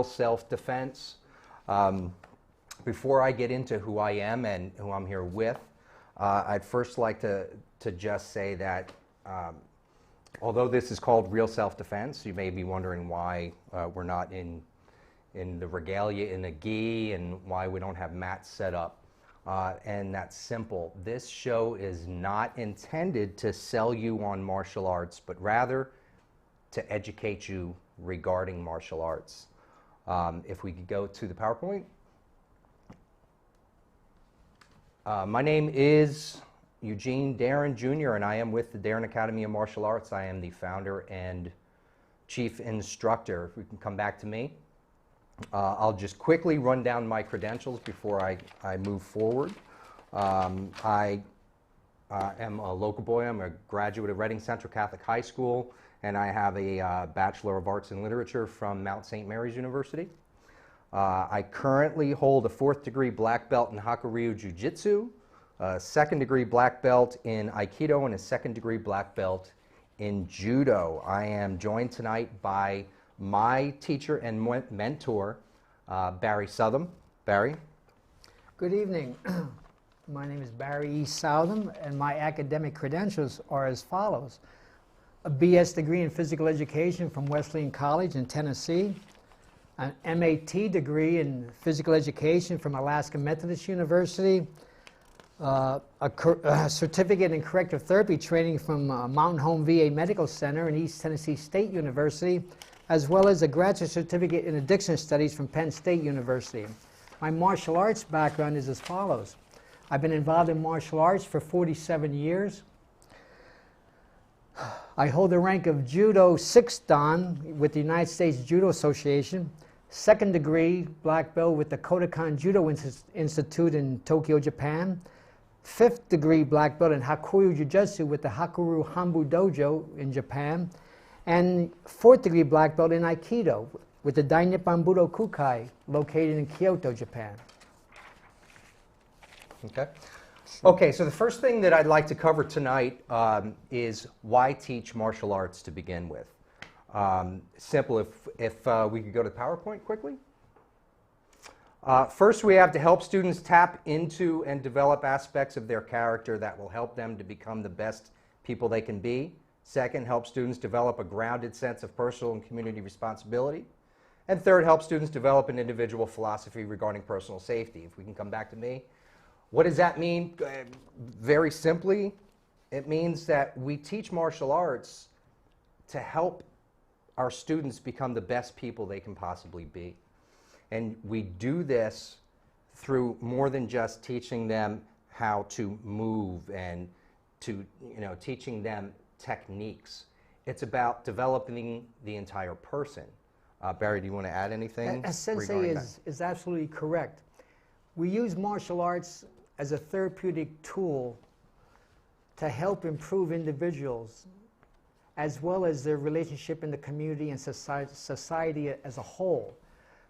real self-defense. Before I get into who I am and who I'm here with, I'd first like to just say that although this is called real self-defense, you may be wondering why we're not in the regalia, in the gi, and why we don't have mats set up. And that's simple. This show is not intended to sell you on martial arts, but rather to educate you regarding martial arts. If we could go to the PowerPoint. My name is Eugene Deren Jr., and I am with the Deren Academy of Martial Arts. I am the founder and chief instructor. If we can come back to me. I'll just quickly run down my credentials before I move forward. I am a local boy. I'm a graduate of Reading Central Catholic High School, and I have a Bachelor of Arts in Literature from Mount St. Mary's University. I currently hold a 4th degree black belt in Hakuryu Jiu-Jitsu, a 2nd degree black belt in Aikido, and a 2nd degree black belt in Judo. I am joined tonight by my teacher and mentor, Barry Southam. Barry? Good evening. My name is Barry Southam, and my academic credentials are as follows. A BS degree in physical education from Wesleyan College in Tennessee, an MAT degree in physical education from Alaska Methodist University, a certificate in corrective therapy training from Mountain Home VA Medical Center and East Tennessee State University, as well as a graduate certificate in addiction studies from Penn State University. My martial arts background is as follows. I've been involved in martial arts for 47 years. I hold the rank of Judo 6th Dan with the United States Judo Association, 2nd degree black belt with the Kodokan Judo Institute in Tokyo, Japan, 5th degree black belt in Hakuryu Jiu-Jitsu with the Hakuru Hanbu Dojo in Japan, and 4th degree black belt in Aikido with the Dai Nippon Budo Kukai located in Kyoto, Japan. Okay, so the first thing that I'd like to cover tonight is why teach martial arts to begin with. Simple, if we could go to PowerPoint quickly. First, we have to help students tap into and develop aspects of their character that will help them to become the best people they can be. Second, help students develop a grounded sense of personal and community responsibility. And third, help students develop an individual philosophy regarding personal safety. If we can come back to me. What does that mean? Very simply, it means that we teach martial arts to help our students become the best people they can possibly be. And we do this through more than just teaching them how to move and to, teaching them techniques. It's about developing the entire person. Barry, do you want to add anything? Sensei is absolutely correct. We use martial arts as a therapeutic tool to help improve individuals as well as their relationship in the community and society as a whole.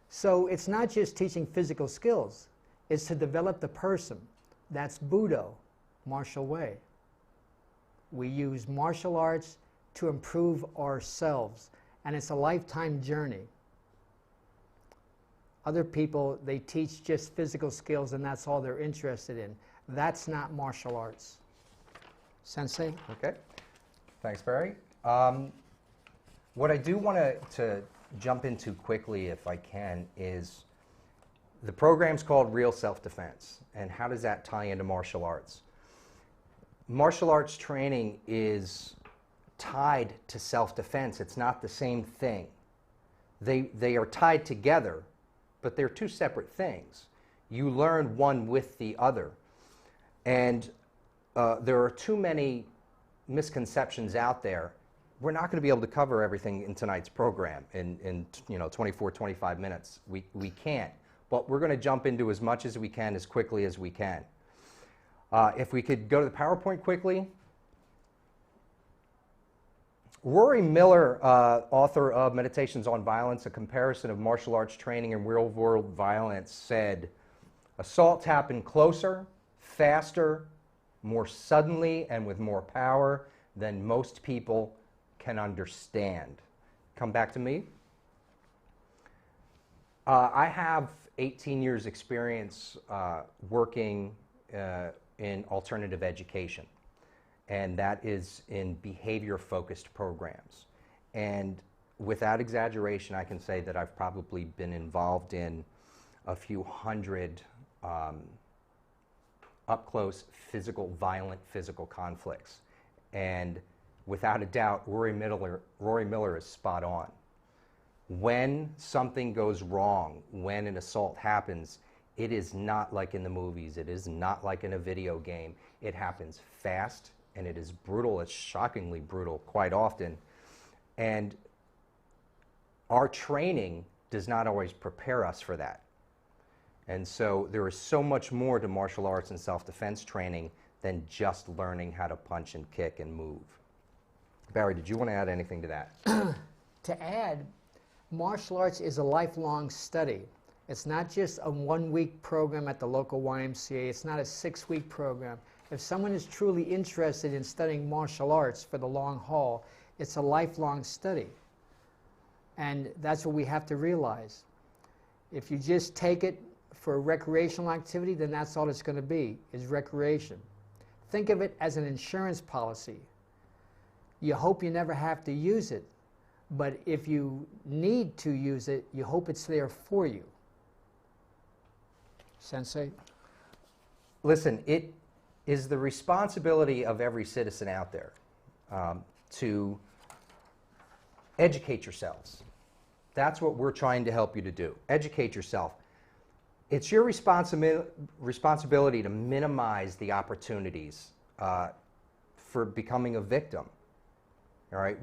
So it's not just teaching physical skills, it's to develop the person. That's Budo, martial way. We use martial arts to improve ourselves, and it's a lifetime journey. Other people, they teach just physical skills and that's all they're interested in. That's not martial arts. Sensei? Okay. Thanks, Barry. What I do want to jump into quickly, if I can, is the program's called Real Self-Defense, and how does that tie into martial arts? Martial arts training is tied to self-defense. It's not the same thing. They are tied together, but they're two separate things. You learn one with the other. And there are too many misconceptions out there. We're not going to be able to cover everything in tonight's program in 24, 25 minutes. We can't. But we're going to jump into as much as we can, as quickly as we can. If we could go to the PowerPoint quickly. Rory Miller, author of Meditations on Violence, a comparison of martial arts training and real-world violence, said, assaults happen closer, faster, more suddenly, and with more power than most people can understand. Come back to me. I have 18 years experience working in alternative education, and that is in behavior-focused programs. And without exaggeration, I can say that I've probably been involved in a few hundred up-close violent physical conflicts. And without a doubt, Rory Miller is spot on. When something goes wrong, when an assault happens, it is not like in the movies. It is not like in a video game. It happens fast, and it is brutal. It's shockingly brutal quite often. And our training does not always prepare us for that. And so there is so much more to martial arts and self-defense training than just learning how to punch and kick and move. Barry, did you want to add anything to that? To add, martial arts is a lifelong study. It's not just a one-week program at the local YMCA. It's not a 6-week program. If someone is truly interested in studying martial arts for the long haul, it's a lifelong study. And that's what we have to realize. If you just take it for a recreational activity, then that's all it's going to be, is recreation. Think of it as an insurance policy. You hope you never have to use it, but if you need to use it, you hope it's there for you. Sensei? Listen, it is the responsibility of every citizen out there to educate yourselves. That's what we're trying to help you to do. Educate yourself. It's your responsibility to minimize the opportunities for becoming a victim. All right?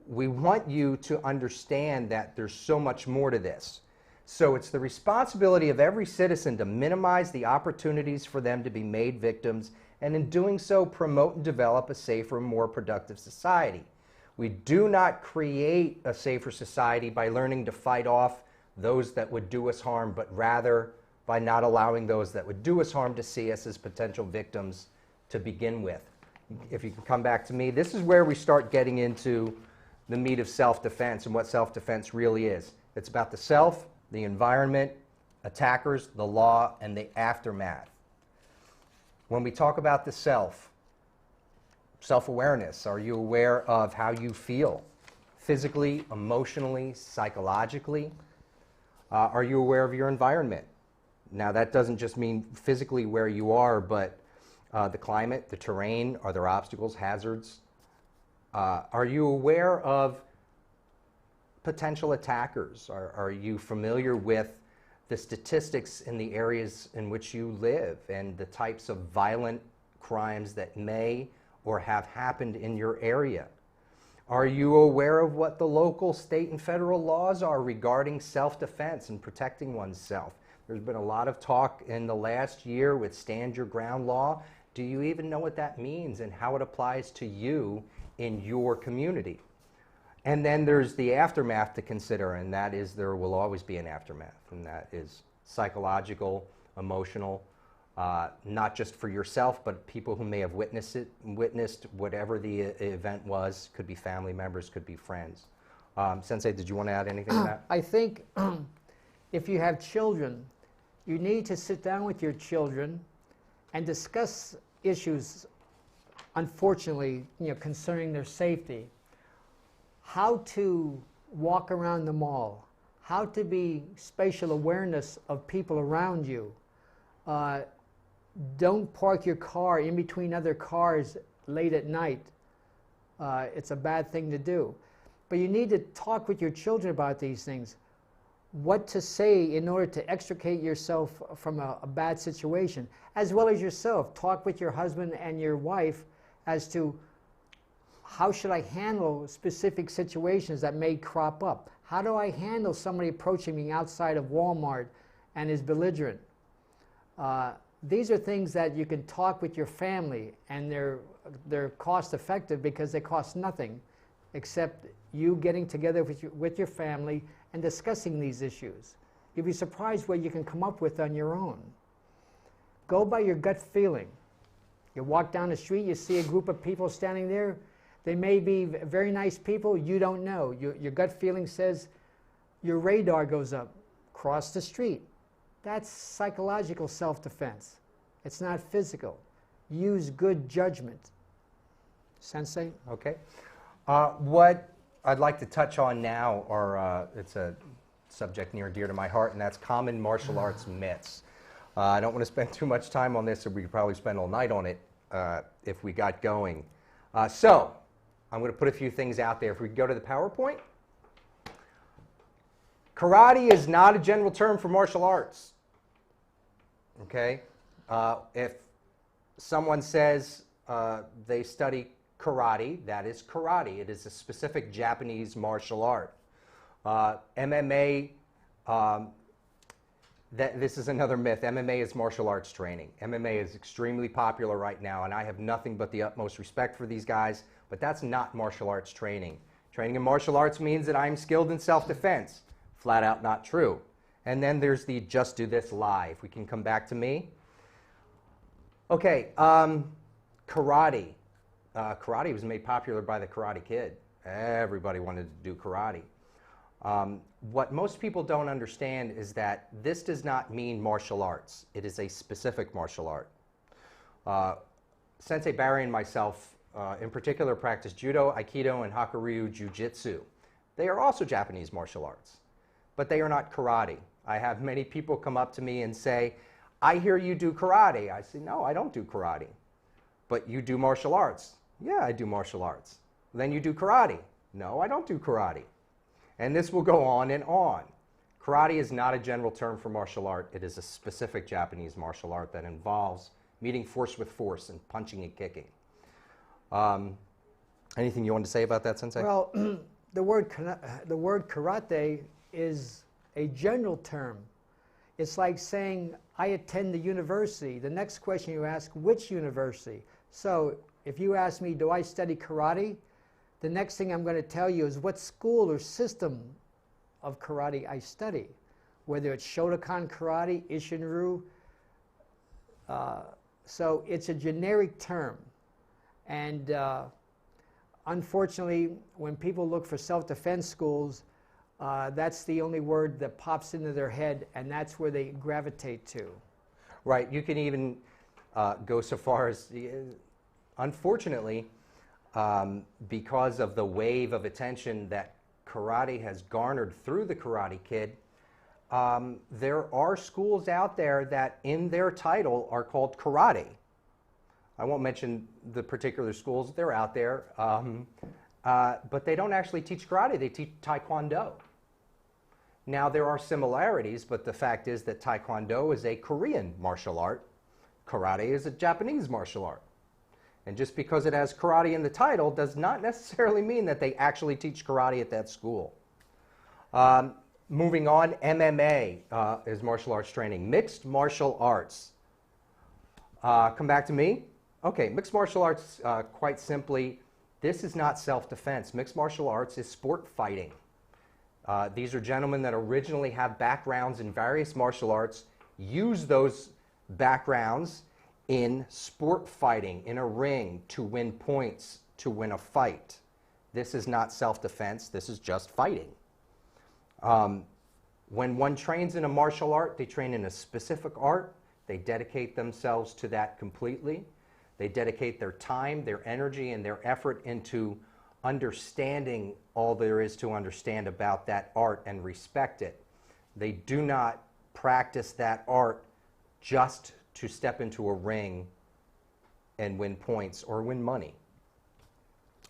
We want you to understand that there's so much more to this. So it's the responsibility of every citizen to minimize the opportunities for them to be made victims, and in doing so, promote and develop a safer, more productive society. We do not create a safer society by learning to fight off those that would do us harm, but rather by not allowing those that would do us harm to see us as potential victims to begin with. If you can come back to me, this is where we start getting into the meat of self-defense and what self-defense really is. It's about the self, the environment, attackers, the law, and the aftermath. When we talk about the self, self-awareness, are you aware of how you feel physically, emotionally, psychologically? Are you aware of your environment? Now, that doesn't just mean physically where you are, but the climate, the terrain, are there obstacles, hazards? Are you aware of potential attackers? Are you familiar with the statistics in the areas in which you live and the types of violent crimes that may or have happened in your area? Are you aware of what the local, state, and federal laws are regarding self-defense and protecting oneself? There's been a lot of talk in the last year with Stand Your Ground law. Do you even know what that means and how it applies to you in your community? And then there's the aftermath to consider, and that is there will always be an aftermath, and that is psychological, emotional, not just for yourself, but people who may have witnessed whatever the event was. Could be family members, could be friends. Sensei, did you want to add anything to that? I think if you have children, you need to sit down with your children and discuss issues, unfortunately, concerning their safety. How to walk around the mall, how to be spatial awareness of people around you. Don't park your car in between other cars late at night. It's a bad thing to do. But you need to talk with your children about these things. What to say in order to extricate yourself from a bad situation, as well as yourself. Talk with your husband and your wife as to how should I handle specific situations that may crop up. How do I handle somebody approaching me outside of Walmart and is belligerent? These are things that you can talk with your family, and they're cost effective because they cost nothing except you getting together with your family and discussing these issues. You'll be surprised what you can come up with on your own. Go by your gut feeling. You walk down the street, you see a group of people standing there. They may be very nice people, you don't know. Your gut feeling says, your radar goes up. cross the street. That's psychological self-defense. It's not physical. Use good judgment. Sensei? Okay. What I'd like to touch on now are, it's a subject near and dear to my heart, and that's common martial arts myths. I don't want to spend too much time on this, or we could probably spend all night on it if we got going. So, I'm going to put a few things out there. If we go to the PowerPoint. Karate is not a general term for martial arts. Okay? If someone says they study karate, that is karate. It is a specific Japanese martial art. MMA, this is another myth. MMA is martial arts training. MMA is extremely popular right now, and I have nothing but the utmost respect for these guys, but that's not martial arts training. Training in martial arts means that I'm skilled in self-defense. Flat out not true. And then there's the just do this lie. If we can come back to me. Okay, karate. Karate was made popular by the Karate Kid. Everybody wanted to do karate. What most people don't understand is that this does not mean martial arts. It is a specific martial art. Sensei Barry and myself, in particular, practice judo, aikido, and hakuryu jiu-jitsu. They are also Japanese martial arts, but they are not karate. I have many people come up to me and say, I hear you do karate. I say, no, I don't do karate. But you do martial arts. Yeah, I do martial arts. Then you do karate. No, I don't do karate. And this will go on and on. Karate is not a general term for martial art. It is a specific Japanese martial art that involves meeting force with force and punching and kicking. Anything you want to say about that, Sensei? Well, the word karate is a general term. It's like saying, I attend the university. The next question you ask, which university? So if you ask me, do I study karate? The next thing I'm going to tell you is what school or system of karate I study. Whether it's Shotokan karate, Isshin-ryu. So it's a generic term. And unfortunately, when people look for self-defense schools, that's the only word that pops into their head, and that's where they gravitate to. Right. You can even go so far as, unfortunately, because of the wave of attention that karate has garnered through the Karate Kid, there are schools out there that in their title are called karate. I won't mention the particular schools. They're out there. But they don't actually teach karate. They teach taekwondo. Now, there are similarities, but the fact is that taekwondo is a Korean martial art. Karate is a Japanese martial art. And just because it has karate in the title does not necessarily mean that they actually teach karate at that school. Moving on, MMA is martial arts training. Mixed martial arts. Come back to me. Okay, mixed martial arts, quite simply, this is not self-defense. Mixed martial arts is sport fighting. These are gentlemen that originally have backgrounds in various martial arts, use those backgrounds in sport fighting, in a ring, to win points, to win a fight. This is not self-defense, this is just fighting. When one trains in a martial art, they train in a specific art, they dedicate themselves to that completely. They dedicate their time, their energy, and their effort into understanding all there is to understand about that art and respect it. They do not practice that art just to step into a ring and win points or win money.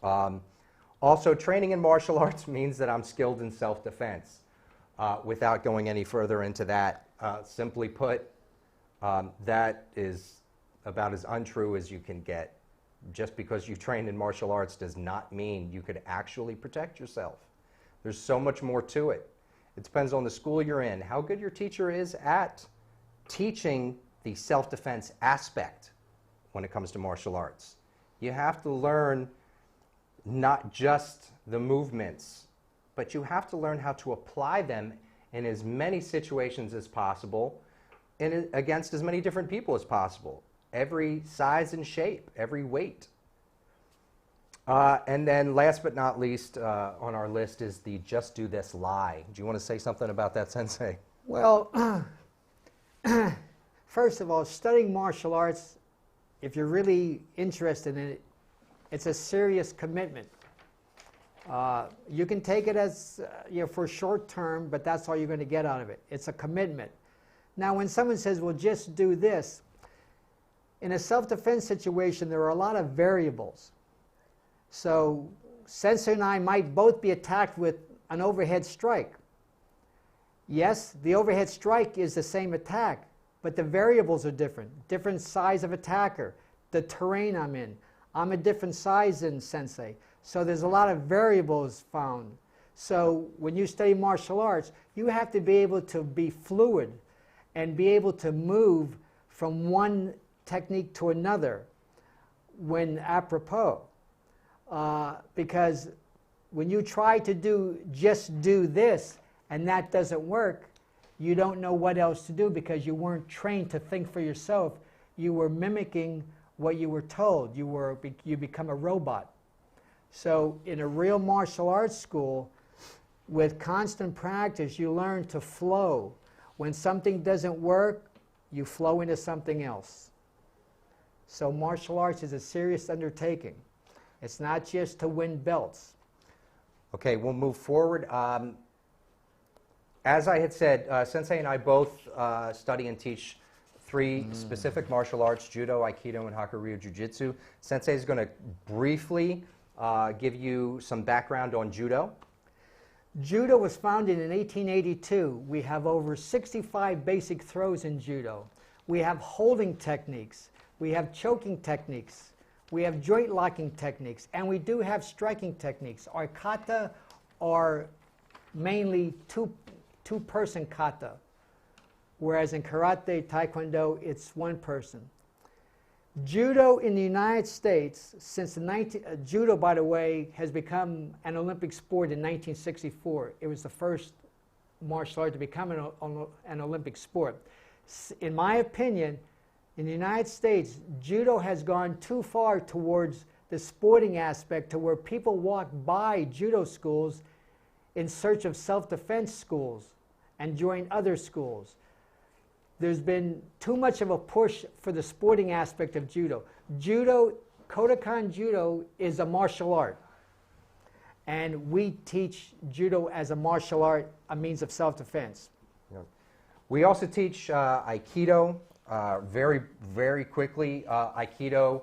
Also, training in martial arts means that I'm skilled in self-defense. Without going any further into that, simply put, that is about as untrue as you can get. Just because you train in martial arts does not mean you could actually protect yourself. There's so much more to it. It depends on the school you're in, how good your teacher is at teaching the self-defense aspect when it comes to martial arts. You have to learn not just the movements, but you have to learn how to apply them in as many situations as possible and against as many different people as possible. Every size and shape, every weight. And then last but not least on our list is the just do this lie. Do you want to say something about that, Sensei? Well, first of all, studying martial arts, if you're really interested in it, it's a serious commitment. You can take it as for short term, but that's all you're going to get out of it. It's a commitment. Now, when someone says, well, just do this, in a self-defense situation, there are a lot of variables. So Sensei and I might both be attacked with an overhead strike. Yes, the overhead strike is the same attack, but the variables are different. Different size of attacker, the terrain I'm in. I'm a different size than Sensei. So there's a lot of variables found. So when you study martial arts, you have to be able to be fluid and be able to move from one technique to another when apropos. Because when you try to just do this and that doesn't work, you don't know what else to do because you weren't trained to think for yourself. You were mimicking what you were told. You become a robot. So in a real martial arts school, with constant practice, you learn to flow. When something doesn't work, you flow into something else. So martial arts is a serious undertaking. It's not just to win belts. Okay, we'll move forward. As I had said, Sensei and I both study and teach three specific martial arts: Judo, Aikido, and Hakuryu Jiu-Jitsu. Sensei is going to briefly give you some background on Judo. Judo was founded in 1882. We have over 65 basic throws in Judo. We have holding techniques. We have choking techniques. We have joint locking techniques. And we do have striking techniques. Our kata are mainly two-person kata, whereas in karate, taekwondo, it's one person. Judo in the United States, since judo, by the way, has become an Olympic sport in 1964. It was the first martial art to become an Olympic sport. In my opinion, in the United States, judo has gone too far towards the sporting aspect to where people walk by judo schools in search of self-defense schools and join other schools. There's been too much of a push for the sporting aspect of judo. Kodokan Judo is a martial art. And we teach judo as a martial art, a means of self-defense. We also teach Aikido very, very quickly. Aikido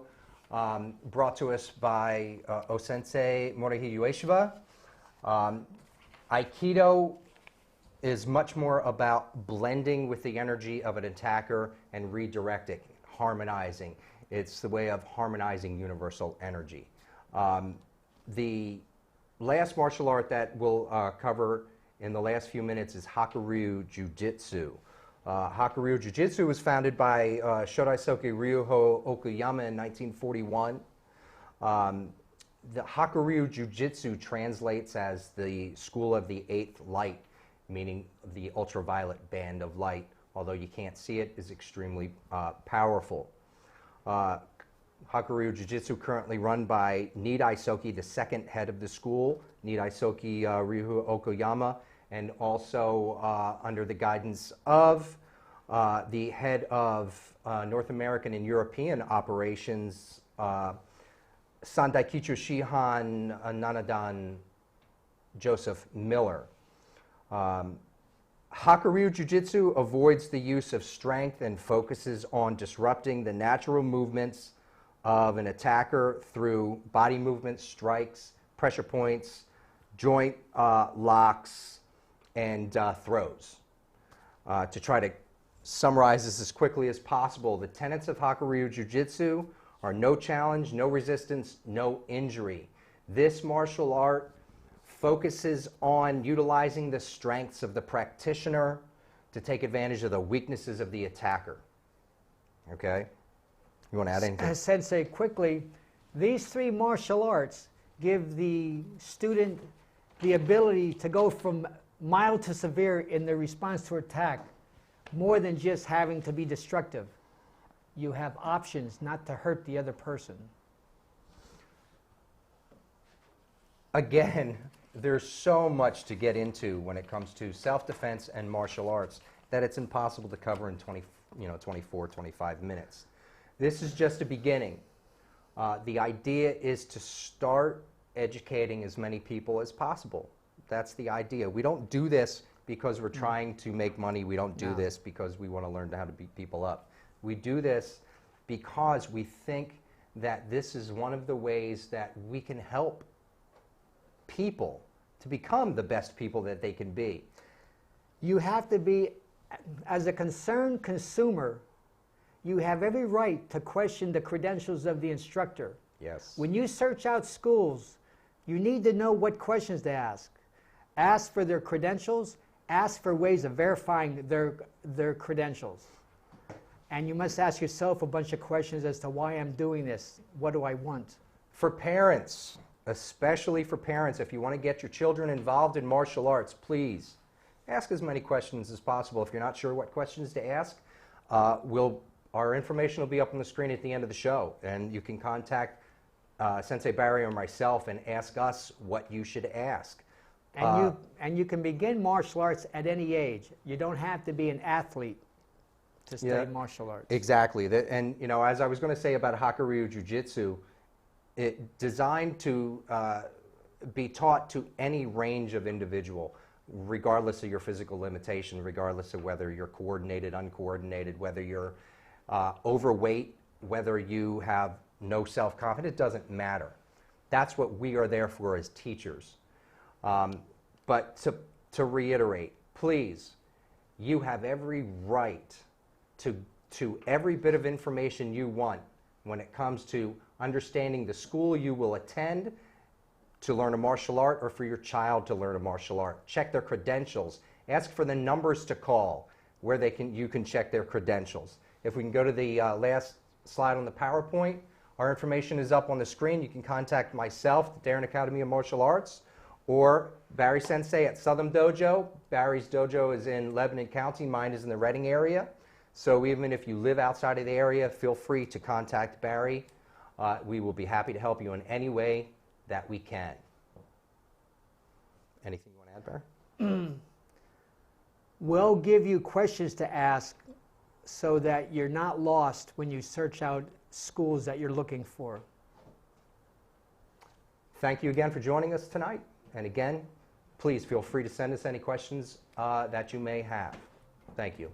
brought to us by O-sensei Morihei Ueshiba. Aikido is much more about blending with the energy of an attacker and redirecting, harmonizing. It's the way of harmonizing universal energy. The last martial art that we'll cover in the last few minutes is Hakuryu Jiu-Jitsu. Hakuryu Jiu-Jitsu was founded by Shodaisoke Ryuho Okuyama in 1941. The Hakuryu Jiu-Jitsu translates as the school of the eighth light, meaning the ultraviolet band of light, although you can't see it, is extremely powerful. Hakuryu Jiu-Jitsu currently run by Nidai Soki, the second head of the school, Nidai Soki Ryuho Okuyama, and also under the guidance of the head of North American and European operations, Sandaikicho Shihan Nanadan Joseph Miller. Hakuryu Jiu-Jitsu avoids the use of strength and focuses on disrupting the natural movements of an attacker through body movements, strikes, pressure points, joint locks, and throws. To try to summarize this as quickly as possible, the tenets of Hakuryu Jiu-Jitsu are no challenge, no resistance, no injury. This martial art focuses on utilizing the strengths of the practitioner to take advantage of the weaknesses of the attacker. Okay? You want to add anything? Sensei, quickly, these three martial arts give the student the ability to go from mild to severe in their response to attack, more than just having to be destructive. You have options not to hurt the other person. Again, There's so much to get into when it comes to self-defense and martial arts. that it's impossible to cover in 24, 25 minutes. This is just a beginning. The idea is to start educating as many people as possible. That's the idea. We don't do this because we're trying to make money. We don't do this because we want to learn how to beat people up. We do this because we think that this is one of the ways that we can help people to become the best people that they can be. You have to be, as a concerned consumer, you have every right to question the credentials of the instructor. Yes. When you search out schools, you need to know what questions to ask. Ask for their credentials, ask for ways of verifying their credentials. And you must ask yourself a bunch of questions as to why I'm doing this. What do I want? For parents, especially for parents, if you want to get your children involved in martial arts, please ask as many questions as possible. If you're not sure what questions to ask, our information will be up on the screen at the end of the show, and you can contact Sensei Barry or myself and ask us what you should ask. And you can begin martial arts at any age. You don't have to be an athlete to study martial arts. Exactly. And as I was going to say about Hakuryu Jiu-Jitsu, it's designed to be taught to any range of individual, regardless of your physical limitation, regardless of whether you're coordinated, uncoordinated, whether you're overweight, whether you have no self-confidence. It doesn't matter. That's what we are there for as teachers. But to reiterate, please, you have every right to every bit of information you want when it comes to understanding the school you will attend to learn a martial art or for your child to learn a martial art. Check their credentials. Ask for the numbers to call where you can check their credentials. If we can go to the last slide on the PowerPoint, our information is up on the screen. You can contact myself, the Deren Academy of Martial Arts, or Barry Sensei at Southam Dojo. Barry's dojo is in Lebanon County. Mine is in the Reading area. So even if you live outside of the area, feel free to contact Barry. We will be happy to help you in any way that we can. Anything you want to add, Barry? We'll give you questions to ask so that you're not lost when you search out schools that you're looking for. Thank you again for joining us tonight. And again, please feel free to send us any questions that you may have. Thank you.